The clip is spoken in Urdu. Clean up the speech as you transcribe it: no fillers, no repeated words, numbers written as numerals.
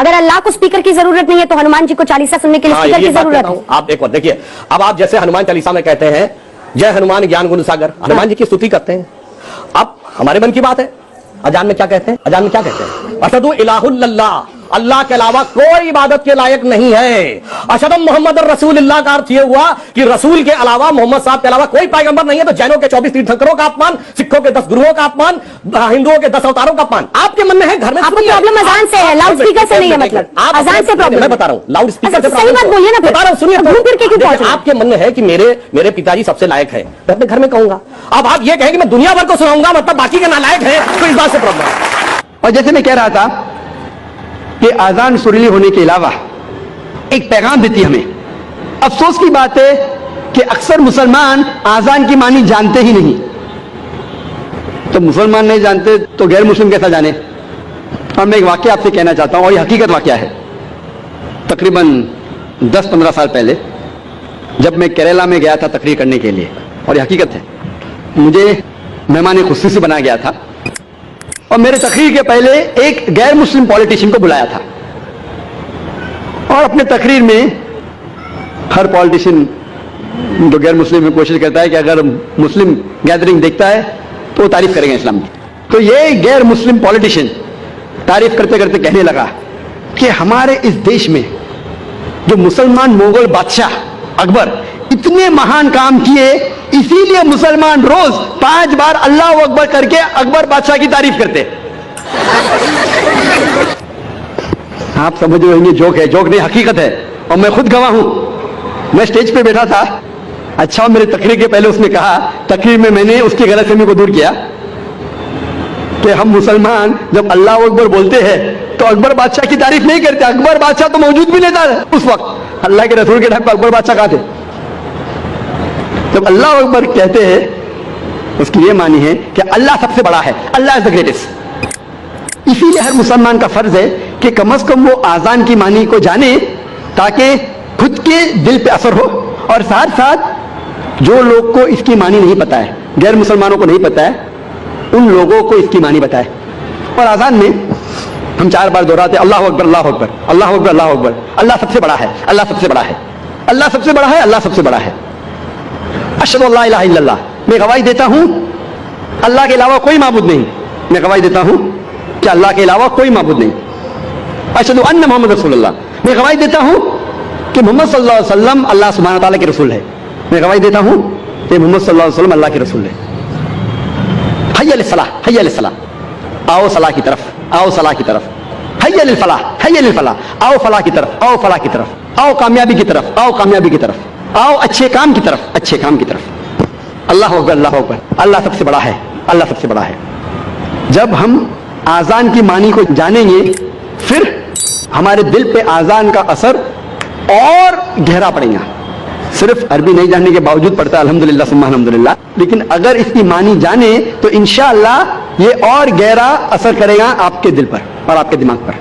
اگر اللہ کو اسپیکر کی ضرورت نہیں ہے تو ہنومان جی کو چالیسا سننے کے لیے اسپیکر کی ضرورت ہے. آپ ایک بات دیکھیے, اب آپ جیسے ہنومان چالیسا میں کہتے ہیں جے ہنومان گیان گن ساگر, ہنومان جی کی ستوتی کرتے ہیں. اب ہمارے من کی بات ہے, اذان میں کیا کہتے ہیں, اذان میں کیا کہتے ہیں, اشہد الہ الا اللہ, اللہ کے علاوہ کوئی عبادت کے لائق نہیں ہے. اشہد محمد رسول اللہ کا ارتھ یہ ہوا کہ رسول کے علاوہ, محمد صاحب کے علاوہ کوئی پیغمبر نہیں ہے. تو جینوں کے 24 تیرتھنکروں کا اپمان, سکھوں کے 10 گروہوں کا اپمان, ہندوؤں کے 10 اوتاروں کا اپمان. آپ کے من میں ہے گھر میں, آپ کو پرابلم اذان سے ہے, لاؤڈ اسپیکر سے نہیں ہے. مطلب اذان سے پرابلم, میں بتا رہا ہوں لاؤڈ اسپیکر سے صحیح بات بولیے نا, بتا رہا ہوں, سنیے. آپ آپ کے من میں ہے کہ میرے پتا جی سب سے لائق ہے, میں اپنے گھر میں کہوں گا. اب آپ یہ کہیں کہ میں دنیا بھر کو سناؤں گا, مطلب باقی کے نالائق ہے, تو اس بات سے پرابلم ہے. اور جیسے میں کہہ رہا تھا کہ آزان سریلی ہونے کے علاوہ ایک پیغام دیتی ہمیں. افسوس کی بات ہے کہ اکثر مسلمان آزان کی معنی جانتے ہی نہیں. تو مسلمان نہیں جانتے تو غیر مسلم کیسا جانے. اور میں ایک واقعہ آپ سے کہنا چاہتا ہوں, اور یہ حقیقت واقعہ ہے. تقریباً 10-15 سال پہلے جب میں کیرلا میں گیا تھا تقریر کرنے کے لیے, اور یہ حقیقت ہے, مجھے مہمان خصوصی بنایا گیا تھا, اور میرے تقریر کے پہلے ایک غیر مسلم پولیٹیشین کو بلایا تھا. اور اپنے تقریر میں ہر پولیٹیشین جو غیر مسلم میں کوشش کرتا ہے کہ اگر مسلم گیدرنگ دیکھتا ہے تو وہ تعریف کرے گا اسلام کی. تو یہ غیر مسلم پولیٹیشین تعریف کرتے کرتے کہنے لگا کہ ہمارے اس دیش میں جو مسلمان مغل بادشاہ اکبر اتنے مہان کام کیے, اسی لیے مسلمان روز 5 بار اللہ اکبر کر کے اکبر بادشاہ کی تعریف کرتے. آپ سمجھ رہے ہیں جوک ہے, جوک نہیں حقیقت ہے, اور میں خود گواہ ہوں. میں اسٹیج پہ بیٹھا تھا, اچھا میرے تقریر کے پہلے اس نے کہا, تقریر میں نے اس کی غلط فہمی کو دور کیا کہ ہم مسلمان جب اللہ اکبر بولتے ہیں تو اکبر بادشاہ کی تعریف نہیں کرتے. اکبر بادشاہ تو موجود بھی نہیں تھا اس وقت, اللہ کے رسول کے ٹائم پہ اکبر بادشاہ کہاں تھے. جب اللہ اکبر کہتے ہیں اس کی یہ معنی ہے کہ اللہ سب سے بڑا ہے, اللہ از دا گریٹسٹ. اسی لیے ہر مسلمان کا فرض ہے کہ کم از کم وہ آزان کی معنی کو جانے تاکہ خود کے دل پہ اثر ہو, اور ساتھ ساتھ جو لوگ کو اس کی معنی نہیں پتا ہے, غیر مسلمانوں کو نہیں پتا ہے, ان لوگوں کو اس کی معنی بتائے. اور آزان میں ہم 4 بار دہراتے اللہ اکبر اللہ اکبر اللہ اکبر اللہ اکبر, اللہ سب سے بڑا ہے, اللہ سب سے بڑا ہے, اللہ سب سے بڑا ہے, اللہ سب سے بڑا ہے. اشہد اللہ الہ الا اللہ, میں گواہی دیتا ہوں اللہ کے علاوہ کوئی معبود نہیں. میں گواہی دیتا ہوں کہ اللہ کے علاوہ کوئی معبود نہیں. اشہد ان محمد رسول اللہ, میں گواہی دیتا ہوں کہ محمد صلی اللہ علیہ وسلم اللہ سبحانہ تعالیٰ کے رسول ہے. میں گواہی دیتا ہوں کہ محمد صلی اللہ علیہ وسلم اللہ کے رسول ہے. حی علی الصلاح, حی علی الصلاح, آؤ صلاح کی طرف, آؤ صلاح کی طرف. حی علی الفلاح, حی علی الفلاح, آؤ فلاح کی طرف, آؤ فلاح کی طرف, آؤ کامیابی کی طرف, آؤ کامیابی کی طرف, آؤ اچھے کام کی طرف, اچھے کام کی طرف. اللہ اکبر اللہ اکبر, اللہ سب سے بڑا ہے, اللہ سب سے بڑا ہے. جب ہم آزان کی معنی کو جانیں گے پھر ہمارے دل پہ آزان کا اثر اور گہرا پڑے گا. صرف عربی نہیں جاننے کے باوجود پڑھتا ہے الحمدللہ ثم الحمدللہ, لیکن اگر اس کی معنی جانے تو انشاءاللہ یہ اور گہرا اثر کرے گا آپ کے دل پر اور آپ کے دماغ پر.